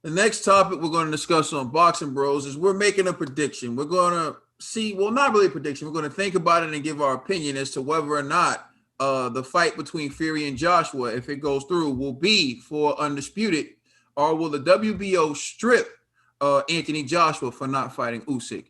The next topic we're going to discuss on Boxing Bros is we're making a prediction. We're going to see, well, not really a prediction. We're going to think about it and give our opinion as to whether or not the fight between Fury and Joshua, if it goes through, will be for Undisputed, or will the WBO strip Anthony Joshua for not fighting Usyk?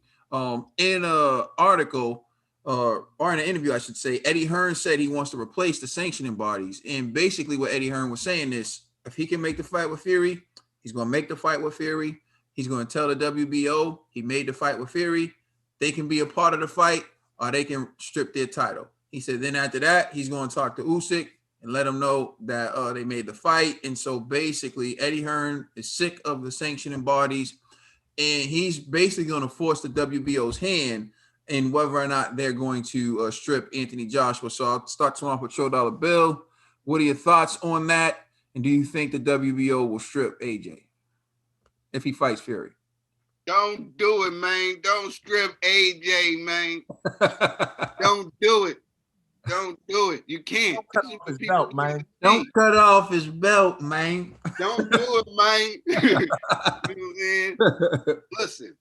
In an article, or in an interview, I should say, Eddie Hearn said he wants to replace the sanctioning bodies. And basically what Eddie Hearn was saying is, if he can make the fight with Fury, he's going to make the fight with Fury. He's going to tell the WBO he made the fight with Fury. They can be a part of the fight or they can strip their title. He said then after that, he's going to talk to Usyk and let him know that they made the fight. And so basically, Eddie Hearn is sick of the sanctioning bodies, and he's basically going to force the WBO's hand in whether or not they're going to strip Anthony Joshua. So I'll start off with Show Dollar Bill. What are your thoughts on that? And do you think the WBO will strip AJ if he fights Fury? Don't do it, man. Don't strip AJ, man. Don't do it. Don't do it. You can't. Don't cut off his belt, man. Don't cut off his belt, man. Don't do it, man. You know what I'm saying? Listen,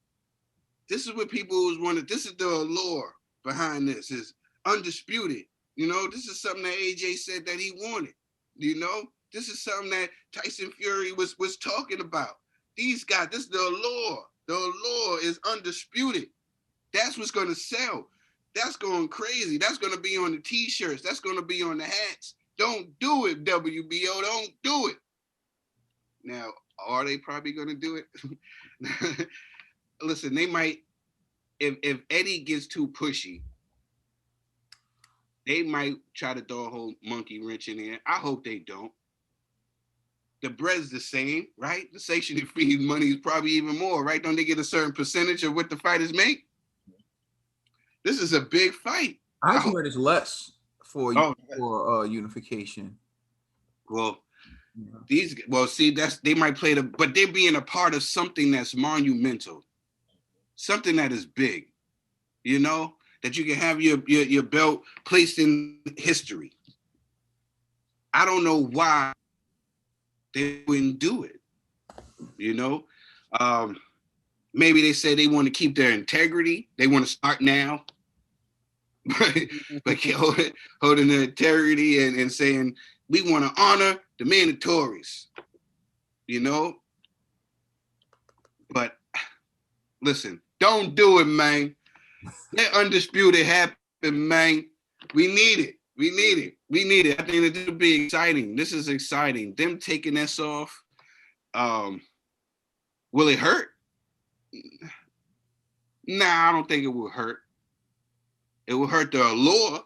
this is what people always wanted. This is the allure behind this. Is Undisputed. You know, this is something that AJ said that he wanted. You know, this is something that Tyson Fury was talking about. These guys, this is the allure. The allure is Undisputed. That's what's going to sell. That's going crazy. That's going to be on the T-shirts. That's going to be on the hats. Don't do it, WBO. Don't do it. Now, are they probably going to do it? Listen, they might. If Eddie gets too pushy, they might try to throw a whole monkey wrench in there. I hope they don't. The bread's the same, right? The sanctioning fee money is probably even more, right? Don't they get a certain percentage of what the fighters make? This is a big fight. I heard it's less for unification. Well, they might play but they're being a part of something that's monumental, something that is big, you know, that you can have your belt placed in history. I don't know why they wouldn't do it, you know. Maybe they say they want to keep their integrity. They want to start now, but holding their integrity and saying we want to honor the mandatories, you know. But listen, don't do it, man. Let Undisputed happen, man. We need it. We need it. We need it. I think this will be exciting. This is exciting. Them taking this off. Will it hurt? Nah, I don't think it will hurt. It will hurt the allure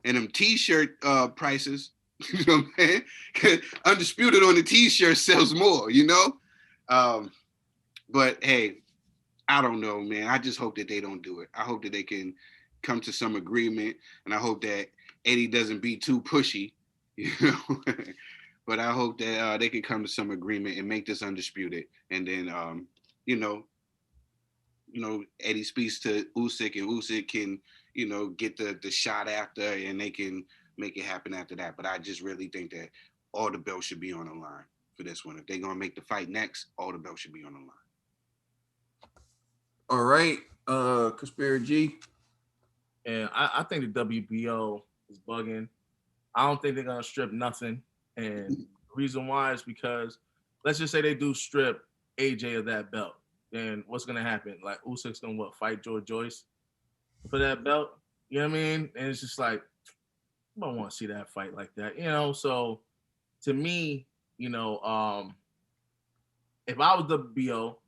and them T-shirt prices. You know what I'm saying? Undisputed on the T-shirt sells more, you know? But hey, I don't know, man. I just hope that they don't do it. I hope that they can come to some agreement, and I hope that Eddie doesn't be too pushy, you know? But I hope that they can come to some agreement and make this Undisputed. And then, you know, Eddie speaks to Usyk, and Usyk can, you know, get the shot after, and they can make it happen after that. But I just really think that all the belts should be on the line for this one. If they're going to make the fight next, all the belts should be on the line. All right, Conspiracy G. And I think the WBO is bugging. I don't think they're going to strip nothing. And the reason why is because let's just say they do strip AJ of that belt. Then what's going to happen? Like, Usyk's going to fight George Joyce for that belt? You know what I mean? And it's just like, I don't want to see that fight like that, you know? So to me, you know, if I was WBO,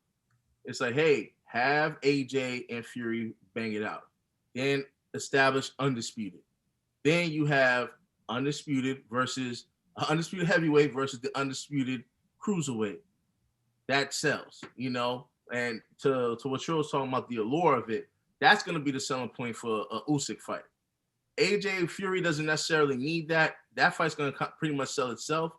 it's like, hey, have AJ and Fury bang it out. Then establish Undisputed. Then you have Undisputed versus Undisputed heavyweight versus the Undisputed cruiserweight. That sells, you know? And to what you was talking about, the allure of it, that's going to be the selling point for a Usyk fight. AJ Fury doesn't necessarily need that. That fight's going to pretty much sell itself.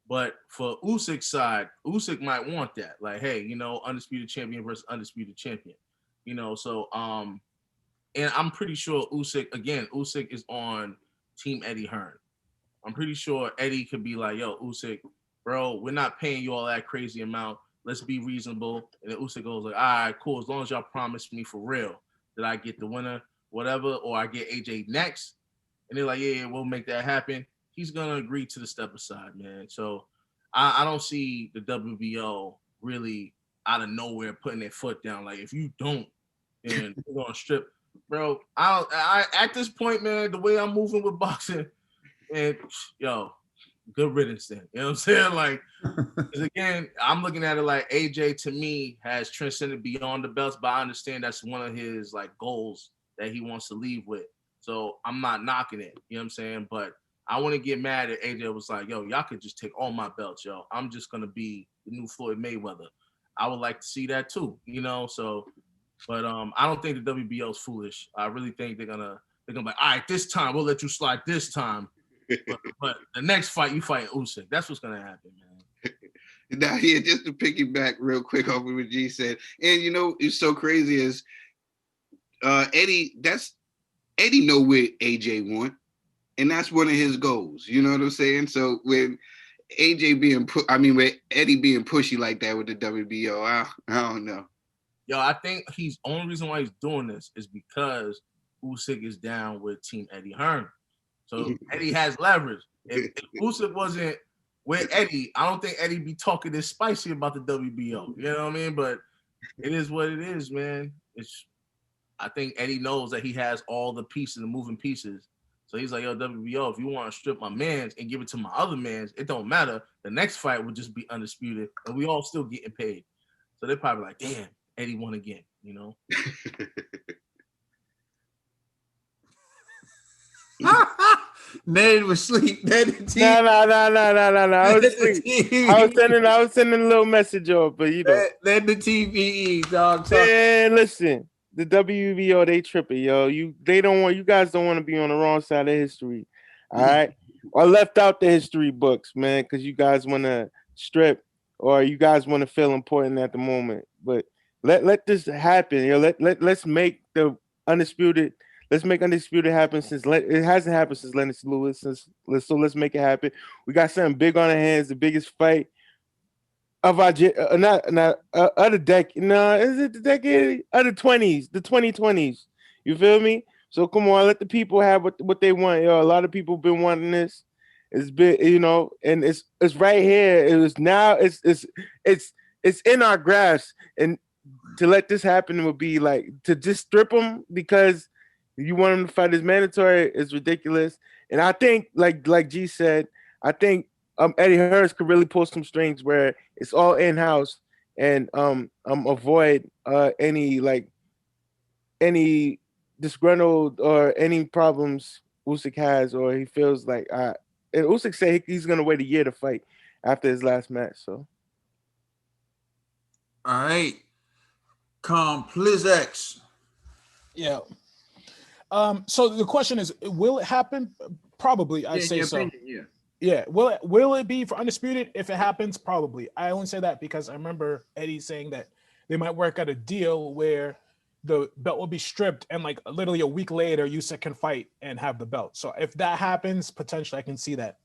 But for Usyk's side, Usyk might want that. Like, hey, you know, undisputed champion versus undisputed champion. You know, so and I'm pretty sure Usyk is on Team Eddie Hearn. I'm pretty sure Eddie could be like, yo, Usyk, bro, we're not paying you all that crazy amount. Let's be reasonable. And then Usyk goes like, all right, cool. As long as y'all promise me for real that I get the winner, whatever, or I get AJ next. And they're like, yeah, we'll make that happen. He's going to agree to the step aside, man. So I don't see the WBO really out of nowhere putting their foot down. Like, if you don't, then we're going to strip. Bro, I at this point, man, the way I'm moving with boxing, and yo, good riddance then. You know what I'm saying? Like, 'cause again, I'm looking at it like AJ to me has transcended beyond the belts, but I understand that's one of his like goals that he wants to leave with. So I'm not knocking it. You know what I'm saying? But I want to get mad at AJ was like, yo, y'all could just take all my belts, yo. I'm just gonna be the new Floyd Mayweather. I would like to see that too, you know. So, but I don't think the WBO is foolish. I really think they're gonna be like, all right, this time we'll let you slide this time. But the next fight you fight Usyk. That's what's gonna happen, man. Now, here, just to piggyback real quick off of what G said, and you know, it's so crazy is Eddie know where AJ won, and that's one of his goals. You know what I'm saying? So when with Eddie being pushy like that with the WBO, I don't know. Yo, I think only reason why he's doing this is because Usyk is down with Team Eddie Hearn. So Eddie has leverage. If Usyk wasn't with Eddie, I don't think Eddie be talking this spicy about the WBO. You know what I mean? But it is what it is, man. I think Eddie knows that he has all the pieces, the moving pieces. So he's like, yo, WBO, if you want to strip my mans and give it to my other mans, it don't matter. The next fight would just be undisputed, and we all still getting paid. So they're probably like, damn, Eddie won again, you know? Ned was asleep. No. I was asleep. I was sending a little message off, but you know. Let the TVE, dog. Man, listen. The WBO, they tripping, yo. You guys don't want to be on the wrong side of history. All right. Or left out the history books, man, because you guys want to strip or you guys want to feel important at the moment. But let this happen. You know, let's make the undisputed. Let's make undisputed happen it hasn't happened since Lennox Lewis. So let's make it happen. We got something big on our hands. The biggest fight of our other decade. No, is it the decade of the 20s, the 2020s? You feel me? So come on, let the people have what they want. Yo, a lot of people been wanting this. It's been, you know, and it's right here. It was now. It's in our grasp, and to let this happen would be like to just strip them because you want them to fight is mandatory. It's ridiculous, and I think like G said, I think Eddie Hearn could really pull some strings where it's all in house and avoid any disgruntled or any problems Usyk has or he feels like and Usyk said he's gonna wait a year to fight after his last match. So all right. Plizex. Yeah. So the question is, will it happen? Probably, I'd say so. Opinion, yeah. Yeah. Will it be for Undisputed? If it happens, probably. I only say that because I remember Eddie saying that they might work out a deal where the belt will be stripped and like literally a week later, Usyk can fight and have the belt. So if that happens, potentially I can see that.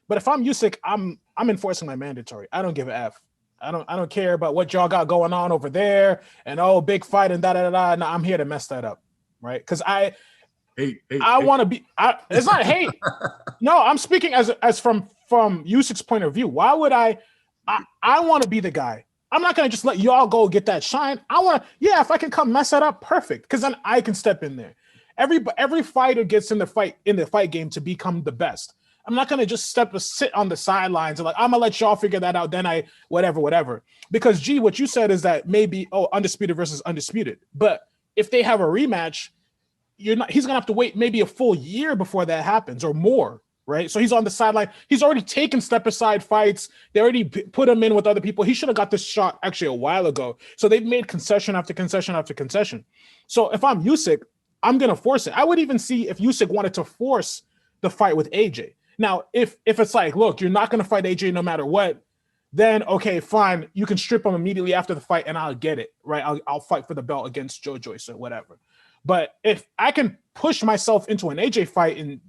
But if I'm Usyk, I'm enforcing my mandatory. I don't give a F. I don't care about what y'all got going on over there and big fight and da. No, I'm here to mess that up, right? Because I want to be. It's not hate. No, I'm speaking as from Usyk's point of view. Why would I want to be the guy. I'm not gonna just let y'all go get that shine. I want to. Yeah, if I can come mess that up, perfect. Because then I can step in there. Every fighter gets in the fight game to become the best. I'm not gonna just sit on the sidelines and like I'm gonna let y'all figure that out. Then whatever. Because G, what you said is that maybe undisputed versus undisputed. But if they have a rematch, he's gonna have to wait maybe a full year before that happens or more, right? So he's on the sideline. He's already taken step aside fights. They already put him in with other people. He should have got this shot actually a while ago. So they've made concession after concession after concession. So if I'm Usyk, I'm gonna force it. I would even see if Usyk wanted to force the fight with AJ. Now, if it's like, look, you're not going to fight AJ no matter what, then okay, fine. You can strip him immediately after the fight and I'll get it, right? I'll fight for the belt against Joe Joyce or whatever. But if I can push myself into an AJ fight and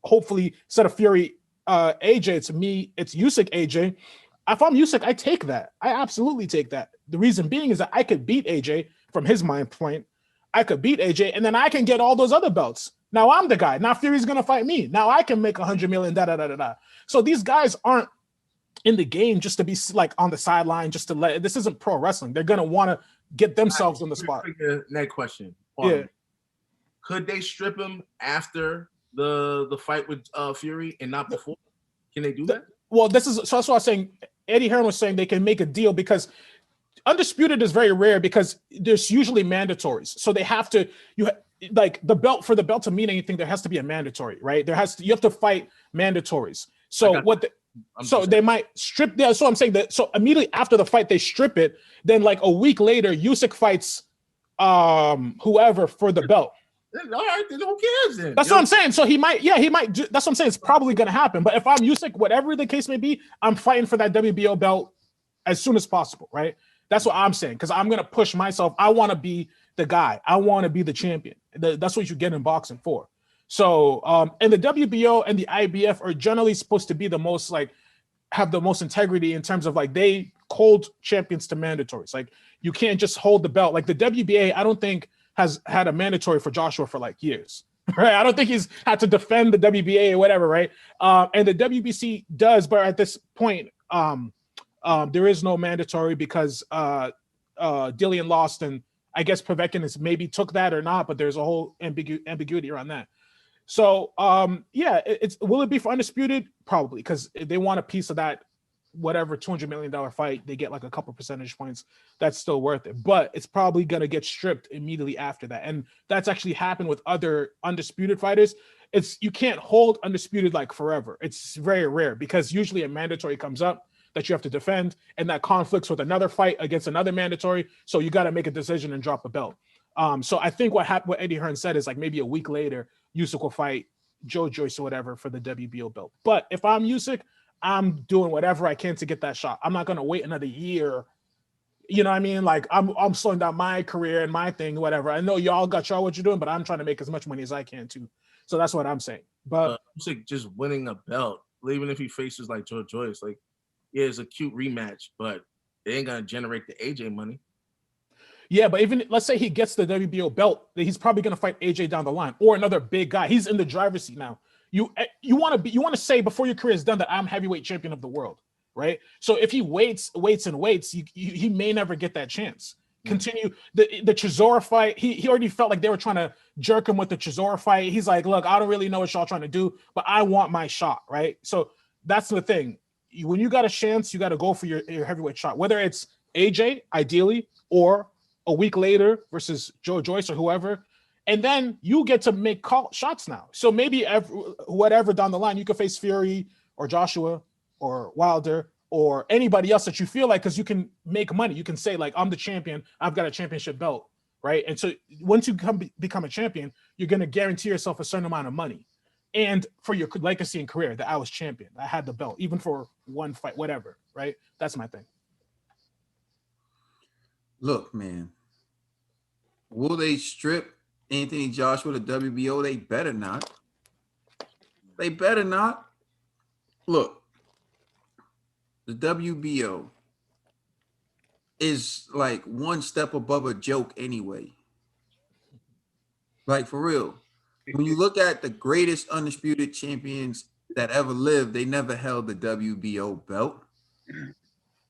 hopefully set a Fury AJ, it's Usyk AJ, If I'm Usyk, I take that. I absolutely take that. The reason being is that I could beat AJ from his mind point. I could beat AJ, and then I can get all those other belts. Now I'm the guy. Now Fury's gonna fight me. Now I can make 100 million. Da da da da da. So these guys aren't in the game just to be like on the sideline, just to let. This isn't pro wrestling. They're gonna want to get themselves on the spot. Next question. Yeah. Could they strip him after the fight with Fury and not before? Can they do that? Well, so that's what I was saying. Eddie Hearn was saying they can make a deal because Undisputed is very rare because there's usually mandatories. So they have to like the belt to mean anything. There has to be a mandatory, right? You have to fight mandatories. So they might strip. Yeah, so I'm saying that. So immediately after the fight, they strip it. Then like a week later, Usyk fights whoever for the belt. All right, then who cares then? That's what I'm saying. So he might. That's what I'm saying. It's probably going to happen. But if I'm Usyk, whatever the case may be, I'm fighting for that WBO belt as soon as possible, right? That's what I'm saying because I'm going to push myself. I want to be the guy. I want to be the champion. That's what you get in boxing for. So, and the WBO and the IBF are generally supposed to be the most have the most integrity in terms of they hold champions to mandatories. Like you can't just hold the belt. Like the WBA, I don't think has had a mandatory for Joshua for years, right? I don't think he's had to defend the WBA or whatever, right? And the WBC does, but at this point, there is no mandatory because Dillian lost, and I guess Povetkin has maybe took that or not, but there's a whole ambiguity around that. So, will it be for Undisputed? Probably, because they want a piece of that, whatever $200 million fight, they get a couple percentage points. That's still worth it, but it's probably going to get stripped immediately after that. And that's actually happened with other Undisputed fighters. You can't hold Undisputed forever. It's very rare because usually a mandatory comes up that you have to defend, and that conflicts with another fight against another mandatory. So you got to make a decision and drop a belt. So I think what Eddie Hearn said is maybe a week later, Usyk will fight Joe Joyce or whatever for the WBO belt. But if I'm Usyk, I'm doing whatever I can to get that shot. I'm not going to wait another year. You know what I mean? I'm slowing down my career and my thing, whatever. I know y'all got what you're doing, but I'm trying to make as much money as I can too. So that's what I'm saying. But Usyk just winning a belt, even if he faces Joe Joyce, it's a cute rematch, but it ain't going to generate the AJ money. Yeah, but even let's say he gets the WBO belt, he's probably going to fight AJ down the line or another big guy. He's in the driver's seat now. You want to say before your career is done that I'm heavyweight champion of the world, right? So if he waits, he may never get that chance. Continue the Chisora fight. He already felt like they were trying to jerk him with the Chisora fight. He's like, look, I don't really know what y'all trying to do, but I want my shot, right? So that's the thing. When you got a chance, you got to go for your heavyweight shot, whether it's AJ ideally or a week later versus Joe Joyce or whoever. And then you get to make shots now. So maybe whatever down the line, you could face Fury or Joshua or Wilder or anybody else that you feel because you can make money. You can say I'm the champion. I've got a championship belt, right? And so once you become a champion, you're going to guarantee yourself a certain amount of money. And for your legacy and career that I was champion, I had the belt, even for one fight, whatever, right? That's my thing. Look, man, will they strip Anthony Joshua the WBO? They better not. They better not. Look, the WBO is one step above a joke anyway. For real. When you look at the greatest undisputed champions that ever lived, they never held the WBO belt.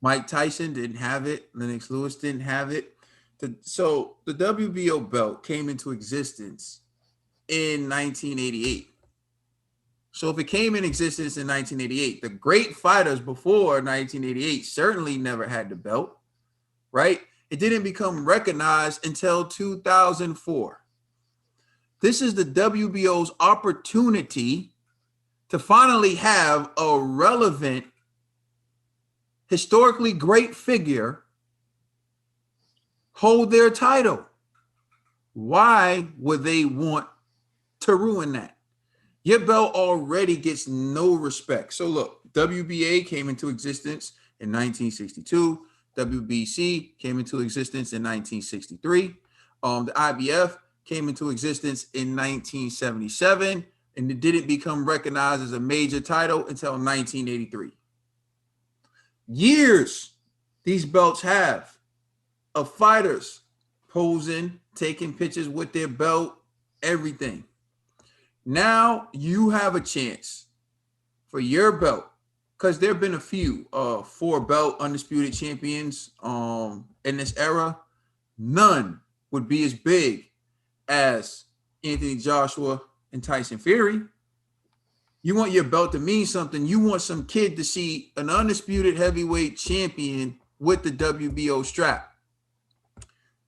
Mike Tyson didn't have it. Lennox Lewis didn't have it. So the WBO belt came into existence in 1988. So if it came in existence in 1988, the great fighters before 1988 certainly never had the belt, right? It didn't become recognized until 2004. This is the WBO's opportunity to finally have a relevant, historically great figure hold their title. Why would they want to ruin that? Your belt already gets no respect. So look, WBA came into existence in 1962. WBC came into existence in 1963. The IBF came into existence in 1977, and it didn't become recognized as a major title until 1983. years these belts have of fighters posing, taking pictures with their belt, everything. Now you have a chance for your belt, because there have been a few 4-belt undisputed champions in this era. None would be as big as Anthony Joshua and Tyson Fury. You want your belt to mean something. You want some kid to see an undisputed heavyweight champion with the WBO strap.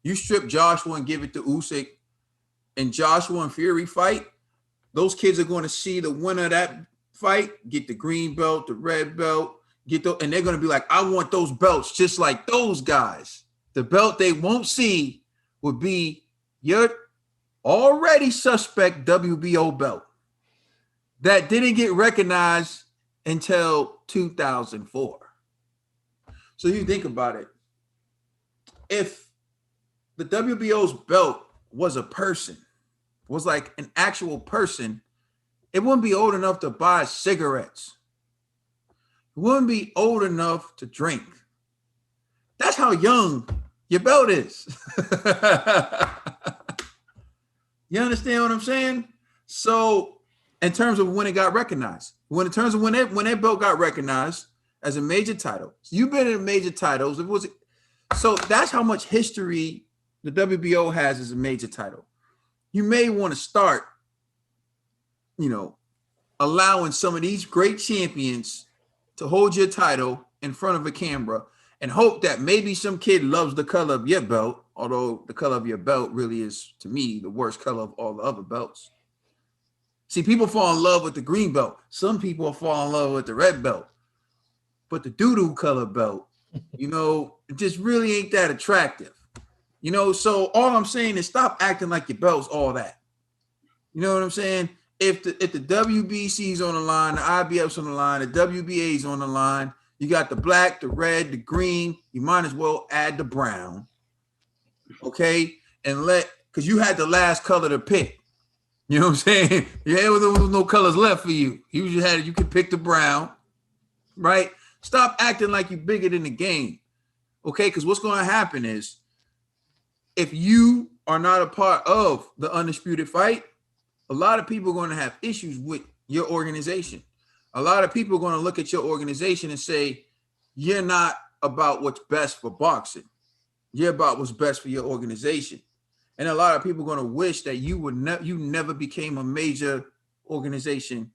You strip Joshua and give it to Usyk, and Joshua and Fury fight, those kids are going to see the winner of that fight get the green belt, the red belt, and they're going to be like, I want those belts just like those guys. The belt they won't see would be your already suspect WBO belt that didn't get recognized until 2004. So you think about it. If the WBO's belt was a person, was like an actual person, it wouldn't be old enough to buy cigarettes. It wouldn't be old enough to drink. That's how young your belt is. You understand what I'm saying? So in terms of when it got recognized, when that belt got recognized as a major title, so you've been in major titles. So that's how much history the WBO has as a major title. You may want to start, allowing some of these great champions to hold your title in front of a camera and hope that maybe some kid loves the color of your belt, although the color of your belt really is, to me, the worst color of all the other belts. See, people fall in love with the green belt. Some people fall in love with the red belt. But the doo-doo color belt, it just really ain't that attractive. So all I'm saying is stop acting like your belt's all that. You know what I'm saying? If the WBC's on the line, the IBF's on the line, the WBA's on the line, you got the black, the red, the green, you might as well add the brown. Okay? And because you had the last color to pick. You know what I'm saying? Yeah, there was no colors left for you. You could pick the brown, right? Stop acting like you're bigger than the game. Okay? Because what's going to happen is, if you are not a part of the undisputed fight, a lot of people are going to have issues with your organization. A lot of people are going to look at your organization and say, you're not about what's best for boxing. You're about what's best for your organization. And a lot of people are going to wish that you never became a major organization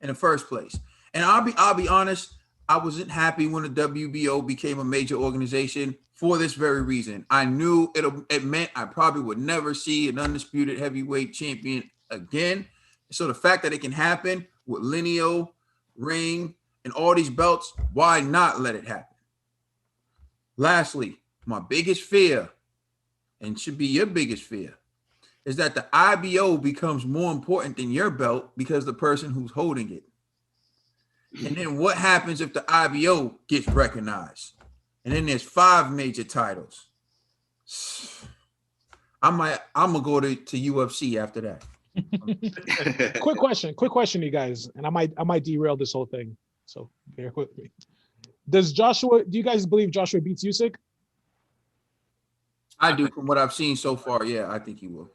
in the first place. And I'll be honest, I wasn't happy when the WBO became a major organization for this very reason. I knew it meant I probably would never see an undisputed heavyweight champion again. So the fact that it can happen with Lineal, Ring, and all these belts, why not let it happen? Lastly, my biggest fear, and should be your biggest fear, is that the IBO becomes more important than your belt because the person who's holding it. And then what happens if the IBO gets recognized? And then there's 5 major titles. I'm gonna go to UFC after that. Quick question, you guys, and I might derail this whole thing. So bear with me. Do you guys believe Joshua beats Usyk? I do, from what I've seen so far. Yeah, I think he will.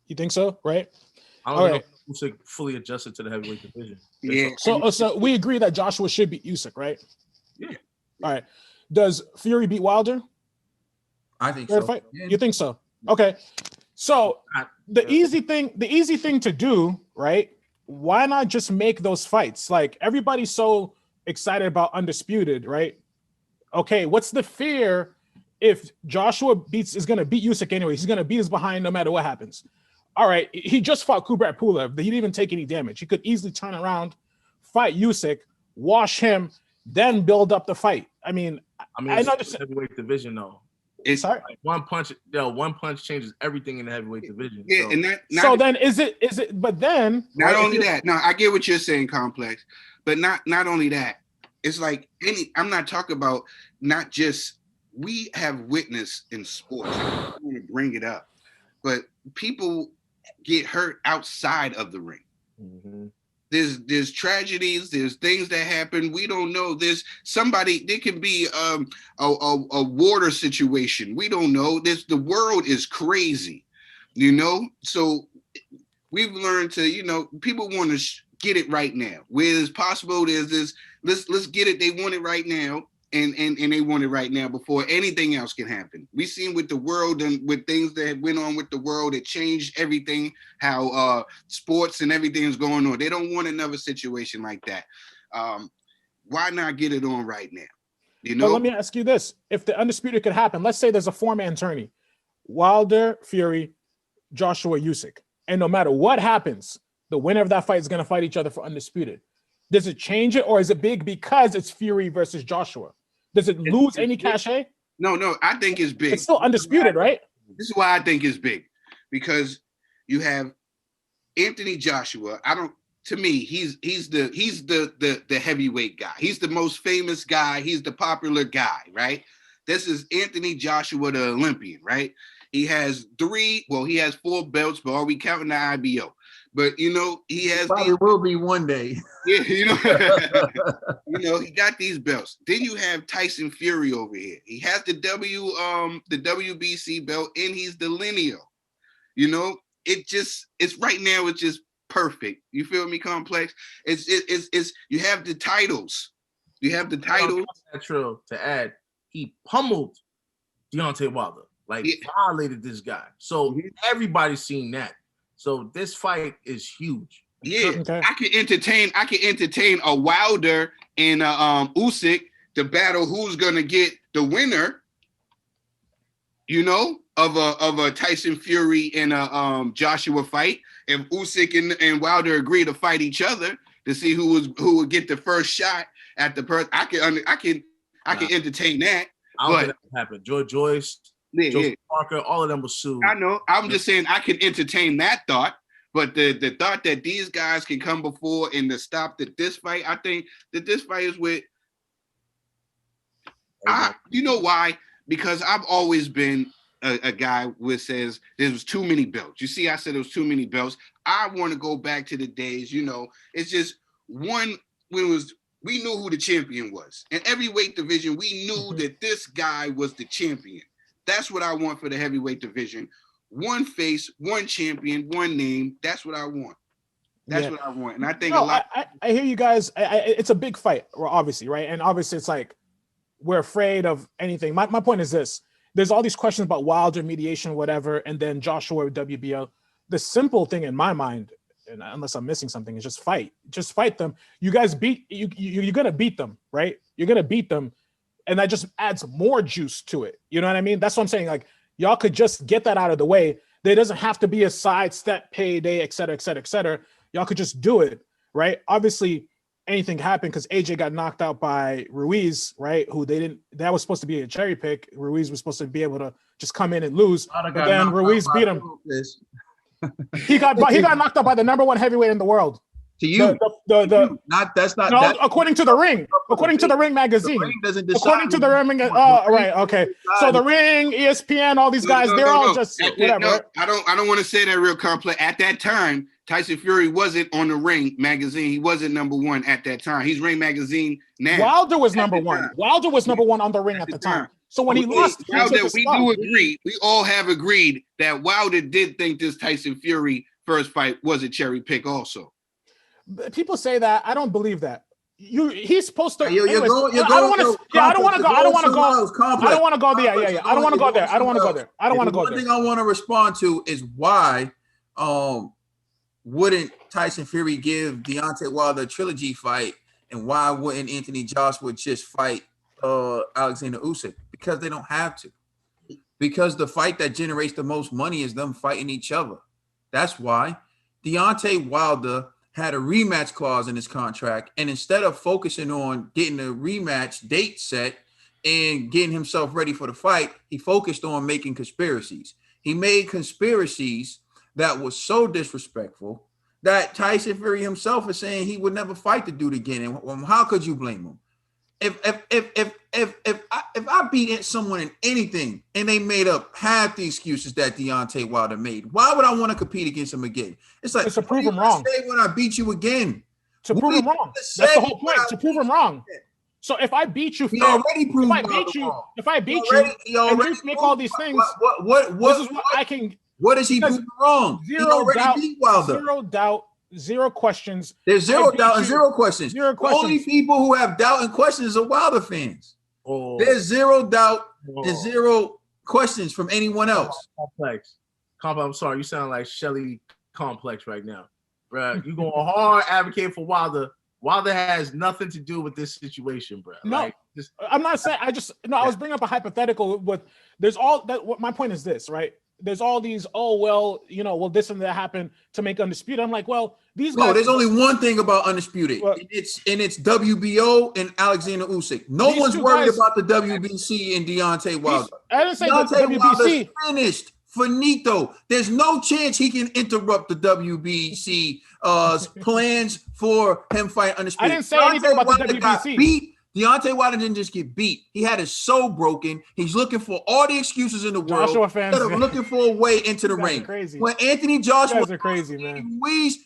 You think so? Right? I don't know if Usyk fully adjusted to the heavyweight division. Yeah. So we agree that Joshua should beat Usyk, right? Yeah. All right. Does Fury beat Wilder? I think so. Fight? Yeah. You think so? Okay. So the easy thing to do, right? Why not just make those fights? Like, everybody's so excited about Undisputed, right? Okay, what's the fear if Joshua is going to beat Usyk anyway? He's going to beat his behind no matter what happens. All right, he just fought Kubrat Pulev. He didn't even take any damage. He could easily turn around, fight Usyk, wash him, then build up the fight. I mean, I understand. Heavyweight division, though. It's Sorry? Like one punch changes everything in the heavyweight division. yeah, and so then is it? But then not only that. No, I get what you're saying, Complex. But not only that. It's like I'm not talking about not just, we have witnessed in sports. I want to bring it up, but people get hurt outside of the ring. Mm-hmm. there's tragedies, there's things that happen. We don't know. There can be a water situation. We don't know. The world is crazy, So we've learned to, people want to get it right now. Where it's possible, there's this, let's get it. They want it right now. And they want it right now before anything else can happen. We've seen with the world and with things that went on with the world, it changed everything, how sports and everything is going on. They don't want another situation like that. Why not get it on right now? Well, let me ask you this. If the Undisputed could happen, let's say there's a four-man tourney, Wilder, Fury, Joshua, Usyk. And no matter what happens, the winner of that fight is going to fight each other for Undisputed. Does it change it, or is it big because it's Fury versus Joshua? Does it lose any cachet? No, I think it's big. It's still Undisputed, right? This is why I think it's big, because you have Anthony Joshua. To me, he's the heavyweight guy. He's the most famous guy. He's the popular guy, right? This is Anthony Joshua, the Olympian, right? He has 4 belts, but are we counting the IBO? But he has probably will be one day. Yeah, he got these belts. Then you have Tyson Fury over here. He has the WBC belt, and he's the lineal. It's right now. It's just perfect. You feel me, Complex? It's you have the titles. You have the titles. That's true. To add, he pummeled Deontay Wilder, violated this guy. So everybody's seen that. So this fight is huge. Yeah, okay. I can entertain a Wilder and Usyk to battle who's gonna get the winner, of a Tyson Fury and a Joshua fight. If Usyk and Wilder agree to fight each other to see who would get the first shot at the person, I can entertain that. I don't think that would happen. Joyce, Joseph Parker, all of them will sue. I know. I'm just saying I can entertain that thought, but the thought that these guys can come before and to stop this fight, I think that this fight is with. You know why? Because I've always been a guy who says there was too many belts. You see, I said there was too many belts. I want to go back to the days. It's just one when we knew who the champion was. In every weight division, we knew that this guy was the champion. That's what I want for the heavyweight division. One face, one champion, one name. That's what I want. That's what I want. And I think I hear you guys. It's a big fight, obviously, right? And obviously it's like we're afraid of anything. My point is this. There's all these questions about Wilder, mediation, whatever, and then Joshua, WBO. The simple thing in my mind, and unless I'm missing something, is just fight. Just fight them. You guys you're going to beat them, right? You're going to beat them. And that just adds more juice to it. You know what I mean? That's what I'm saying. Like, y'all could just get that out of the way. There doesn't have to be a sidestep, payday, et cetera, et cetera, et cetera. Y'all could just do it, right? Obviously, anything happened because AJ got knocked out by Ruiz, right? That was supposed to be a cherry pick. Ruiz was supposed to be able to just come in and lose. But then Ruiz beat him. He got knocked out by the #1 heavyweight in the world. To you, according to the Ring, according to the Ring magazine, the Ring doesn't decide. According to the Ring, right, okay. So the Ring, ESPN, all these guys, they're all just whatever. No, I don't want to say that real complex. At that time, Tyson Fury wasn't on the Ring magazine. He wasn't #1 at that time. He's Ring magazine now. Wilder was #1. Wilder was #1 on the Ring at the time. So when he lost, we do agree. We all have agreed that Wilder did think this Tyson Fury first fight was a cherry pick also. People say that. I don't believe that. He's supposed to. I don't want to go. I don't want to go there. Yeah. I don't want to go there. I don't want to go there. One thing I want to respond to is why wouldn't Tyson Fury give Deontay Wilder a trilogy fight, and why wouldn't Anthony Joshua just fight Oleksandr Usyk? Because they don't have to. Because the fight that generates the most money is them fighting each other. That's why Deontay Wilder had a rematch clause in his contract, and instead of focusing on getting a rematch date set and getting himself ready for the fight, he focused on making conspiracies. He made conspiracies that was so disrespectful that Tyson Fury himself is saying he would never fight the dude again. And how could you blame him? If I beat someone in anything and they made up half the excuses that Deontay Wilder made, why would I want to compete against him again? It's like, to prove him wrong. Say when I beat you again, To prove him wrong. just That's said the whole point. To prove him wrong. So if I beat you, He fair, already proved if I Wilder beat you, wrong. if I beat He you, and already you make proved- all these things, What this is what I can. what is he because proving wrong? He Zero already doubt. beat Wilder. Zero doubt. Zero questions. There's I zero beat doubt and you. zero questions. Zero The only questions. people who have doubt and questions are Wilder fans. Oh, There's zero doubt and oh. zero questions from anyone else. Complex. I'm sorry, you sound like Shelly Complex right now, bro. You going hard advocate for Wilder. Wilder has nothing to do with this situation, bro. No, Like, I'm not saying. I was bringing up a hypothetical. There's all that. What my point is this, right? There's all these. Oh well, this and that happened to make Undisputed. I'm like, well, these guys. No, there's only one thing about Undisputed. Well, It's WBO and Alexander Usyk. No These one's two worried guys- about the WBC and Deontay Wilder. I didn't say the Deontay Wilder's WBC. finished. Finito. There's no chance he can interrupt the WBC plans for him fighting Undisputed. I didn't say anything about the Wilder got WBC. beat. Deontay Wilder didn't just get beat. He had his soul broken. He's looking for all the excuses in the world Joshua fans, instead of man. looking for a way into the You guys are ring. crazy. When Anthony You Joshua guys are crazy, man.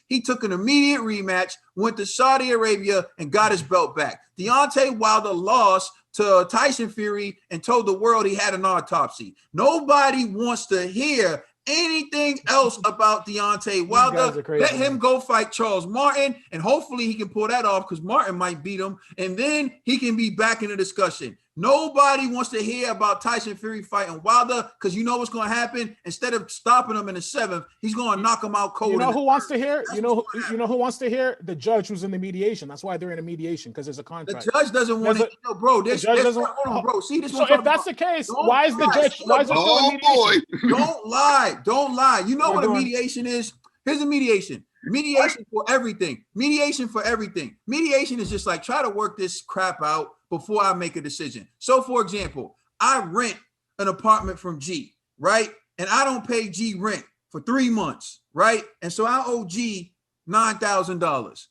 he took an immediate rematch, went to Saudi Arabia, and got his belt back. Deontay Wilder lost to Tyson Fury and told the world he had an autopsy. Nobody wants to hear anything else about Deontay Wilder. guys are crazy, Let him man. go fight Charles Martin, and hopefully he can pull that off because Martin might beat him, and then he can be back in the discussion. Nobody wants to hear about Tyson Fury fighting Wilder because you know what's going to happen. Instead of stopping him in the 7th, he's going to knock him out cold. You know in the who wants to 3rd. hear? That's You know what's gonna who wants to hear? The judge who's in the mediation. That's why they're in a mediation because there's a The contract. judge doesn't want There's to, bro. This, judge this doesn't- hold on, bro. See this? So if that's the case, Don't why is the lie. judge? Why is it still in Oh mediation? boy. Don't lie. Don't lie. You know We're what a doing- mediation is? Here's a mediation. Mediation for everything. Mediation for everything. Mediation is just like try to work this crap out before I make a decision. So, for example, I rent an apartment from G, right? And I don't pay G rent for 3 months, right? And so I owe G $9,000.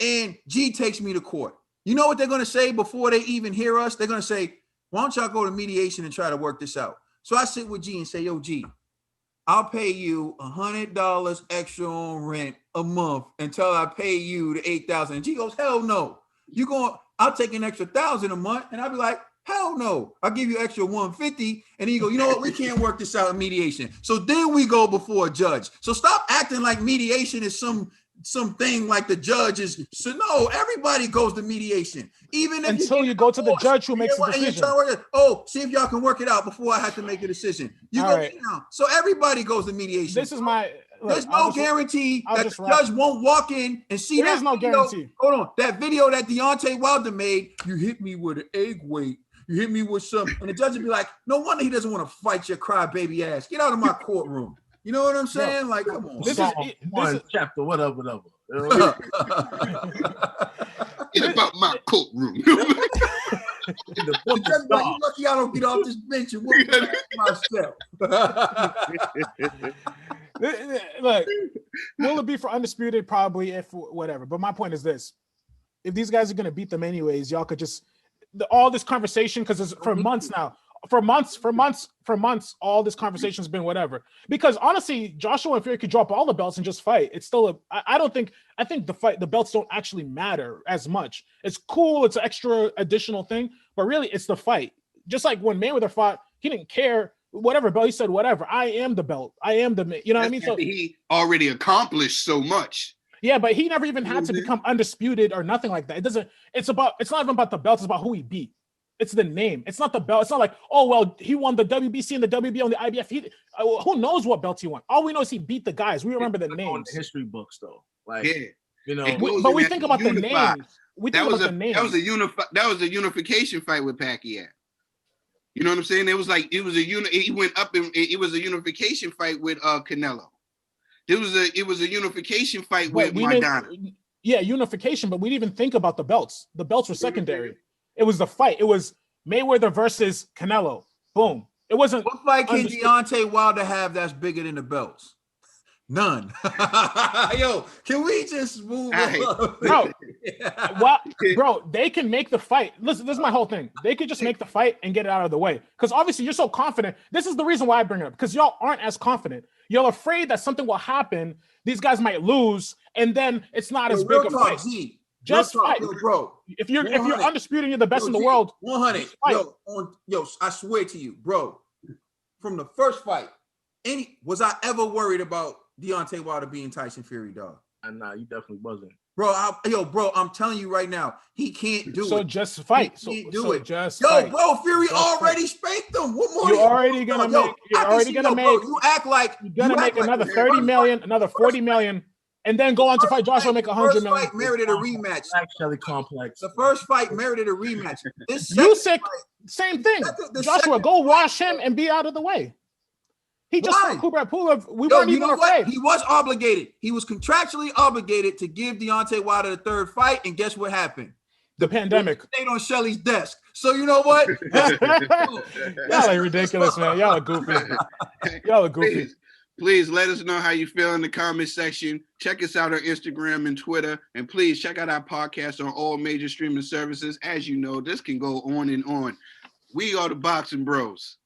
And G takes me to court. You know what they're going to say before they even hear us? They're going to say, why don't y'all go to mediation and try to work this out? So I sit with G and say, yo, G, I'll pay you $100 extra on rent a month until I pay you the $8,000. And G goes, hell no. I'll take an extra $1,000 a month. And I'll be like, hell no. I'll give you extra $150. And then you go, you know what? We can't work this out in mediation. So then we go before a judge. So stop acting like mediation is something like the judge is. So no, everybody goes to mediation. Even if Until you go to the judge who makes the decision. See if y'all can work it out before I have to make a decision. You All go right. down. So everybody goes to mediation. This is my. Look, There's I'll no guarantee I'll that just the wrap- judge won't walk in and see There that is no video. guarantee. Hold on. That video that Deontay Wilder made, you hit me with an egg weight. You hit me with some. And the judge would be like, no wonder he doesn't want to fight your crybaby ass. Get out of my courtroom. You know what I'm saying? Like, come on. This Psalm is- 1, chapter whatever. Get about my courtroom. The book The judge of be like, God. you lucky I don't get off this bench and whoop your ass myself. Look, will it be for Undisputed? Probably, if whatever. But my point is this: if these guys are gonna beat them anyways, y'all could just all this conversation because it's for months now. For months, all this conversation's been whatever. Because honestly, Joshua and Fury could drop all the belts and just fight. It's still I think the belts don't actually matter as much. It's cool, it's an extra additional thing, but really it's the fight. Just like when Mayweather fought, he didn't care whatever belt. He said, whatever, I am the belt. I am the, you know what I mean? So he already accomplished so much. yeah, but he never even had to become undisputed or nothing like that. It's not even about the belts, it's about who he beat. It's the name. It's not the belt. It's not like, oh, well, he won the WBC and the WBO and the IBF. Who knows what belts he won? All we know is he beat the guys. We remember the On names. the history books, though. Like, Yeah. you know, It goes But we in think that about the unified. names. We think about the names. That was a unification fight with Pacquiao. You know what I'm saying? It was he went up and it was a unification fight with Canelo. It was a unification fight with Maradona. Yeah, unification, but we didn't even think about the belts. The belts were secondary. It was the fight. It was Mayweather versus Canelo. Boom. It wasn't. What fight can Deontay Wilder have that's bigger than the belts? None. Yo, can we just move on? Bro, bro, they can make the fight. Listen, this is my whole thing. They could just make the fight and get it out of the way. Because obviously you're so confident. This is the reason why I bring it up. Because y'all aren't as confident. You're afraid that something will happen. These guys might lose, and then it's not as big a fight. Z, Just Real talk, fight. yo, bro. If you're 100. undisputed, you're the best Yo, in the G, world. 100. Just fight. Yo, I swear to you, bro. From the first fight, was I ever worried about Deontay Wilder being Tyson Fury, dog? Nah, you definitely wasn't. Bro, bro, I'm telling you right now, he can't do So it. just fight. He can't do So it. just Yo, fight. bro, Fury Just already spanked him. What more? You're already gonna make. You're already gonna make. Bro, you act like You're gonna you make act like another the 30 first million, fight- another the first 40 fight- million, and then go on to fight Joshua, make 100 million. Fight merited a rematch. Actually, complex. The first fight merited a rematch. This second Usyk, fight, same thing. the Joshua, second go fight, wash him and be out of the way. He just Why? fought Kubrat Pulev. We Yo, weren't you even know what? afraid. He was obligated. He was contractually obligated to give Deontay Wilder the third fight, and guess what happened? The pandemic. Stayed on Shelly's desk. So you know what? Y'all are ridiculous, man. Y'all are goofy. Y'all are goofy. Please let us know how you feel in the comment section. Check us out on Instagram and Twitter. And please check out our podcast on all major streaming services. As you know, this can go on and on. We are the Boxing Bros.